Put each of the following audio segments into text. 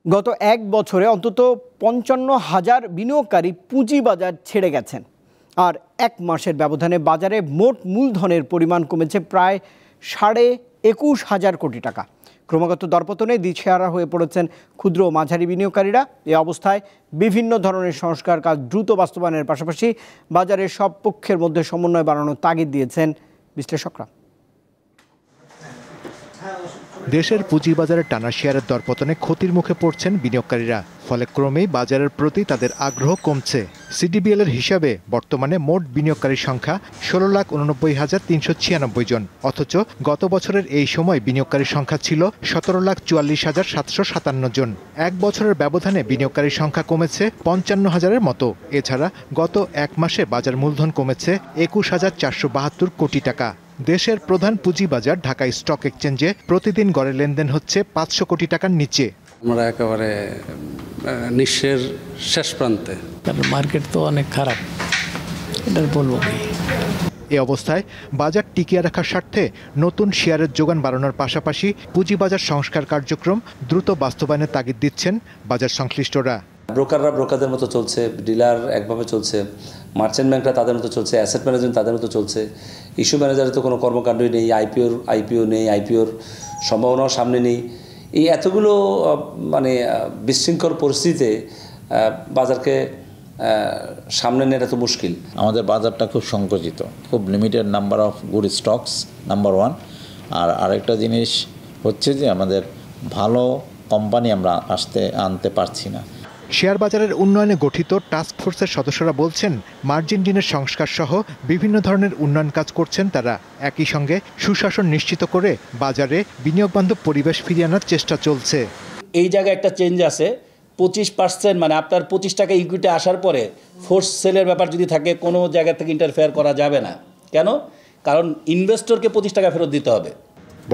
গত এক বছরে অন্তত ৫৫,০০০ বিনিয়োগকারী পুঁজিবাজার ছেড়ে গেছেন। আর এক মাসের ব্যবধানে বাজারে মোট মূলধনের পরিমাণ কমেছে প্রায় ২১,৫০০ কোটি টাকা। ক্রমাগত দরপতনে দিশেহারা হয়ে পড়েছেন ক্ষুদ্র ও মাঝারি বিনিয়োগকারীরা। এ অবস্থায় বিভিন্ন ধরনের সংস্কার কাজ দ্রুত বাস্তবায়নের পাশাপাশি বাজারের সব পক্ষের মধ্যে সমন্বয় বাড়ানোর তাগিদ দিয়েছেন বিশ্লেষকরা। দেশের পুঁজিবাজারের টানা শেয়ারের দরপতনে ক্ষতির মুখে পড়ছেন বিনিয়োগকারীরা। ফলে ক্রমেই বাজারের প্রতি তাদের আগ্রহ কমছে। সিডিবিএল এর হিসাবে বর্তমানে মোট বিনিয়োগকারীর সংখ্যা ১৬,৮৯,৩৯৬ জন, অথচ গত বছরের এই সময় বিনিয়োগকারীর সংখ্যা ছিল ১৭,৪৪,৭৫৭ জন। এক বছরের ব্যবধানে বিনিয়োগকারীর সংখ্যা কমেছে ৫৫,০০০-এর মতো। এছাড়া গত এক মাসে বাজার মূলধন কমেছে ২১,৪৭২ কোটি টাকা। দেশের প্রধান পুঁজিবাজার ঢাকা স্টক এক্সচেঞ্জে প্রতিদিন গড়ে লেনদেন হচ্ছে ৫০০ কোটি টাকার নিচে। আমরা একেবারে নিঃস্বের শেষ প্রান্তে। মার্কেট তো অনেক খারাপ, এটা বলবো কি। এ অবস্থায় বাজার টিকিয়ে রাখার স্বার্থে নতুন শেয়ারের যোগান বাড়ানোর পাশাপাশি পুঁজিবাজার সংস্কার কার্যক্রম দ্রুত বাস্তবায়নের তাগিদ দিচ্ছেন বাজার সংশ্লিষ্টরা। ব্রোকাররা ব্রোকারদের মতো চলছে, ডিলার একভাবে চলছে, মার্চেন্ট ব্যাংকরা তাদের মতো চলছে, অ্যাসেট ম্যানেজমেন্ট তাদের মতো চলছে। ইস্যু ম্যানেজারের তো কোনো কর্মকাণ্ডই নেই, আইপিও নেই, আইপিওর সম্ভাবনাও সামনে নেই। এই এতগুলো বিশৃঙ্খল পরিস্থিতিতে বাজারকে সামনে নেওয়া তো মুশকিল। আমাদের বাজারটা খুব সংকুচিত, খুব limited number of good stocks, number one. আর আরেকটা জিনিস হচ্ছে যে আমাদের ভালো কোম্পানি আমরা আনতে পারছি না। শেয়ার বাজারের উন্নয়নে গঠিত টাস্ক ফোর্সের সদস্যরা বলছেন, মার্জিন ঋণের সংস্কার সহ বিভিন্ন ধরনের উন্নয়ন কাজ করছেন তারা। একই সঙ্গে সুশাসন নিশ্চিত করে বাজারে বিনিয়োগবান্ধব পরিবেশ ফিরিয়ে আনার চেষ্টা চলছে। এই জায়গায় একটা চেঞ্জ আছে, 25% আপনার 25 টাকা ইকুইটি আসার পরে ফোর্স সেলের ব্যাপার যদি থাকে কোনো জায়গা থেকে ইন্টারফেয়ার করা যাবে না। কেন? কারণ ইনভেস্টরকে 25 টাকা ফেরত দিতে হবে।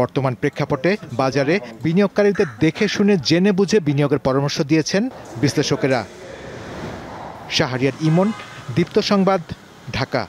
বর্তমান প্রেক্ষাপটে বাজারে বিনিয়োগকারীদের দেখে শুনে জেনে বুঝে বিনিয়োগের পরামর্শ দিয়েছেন বিশ্লেষকেরা। শাহরিয়ার ইমন, দীপ্ত সংবাদ, ঢাকা।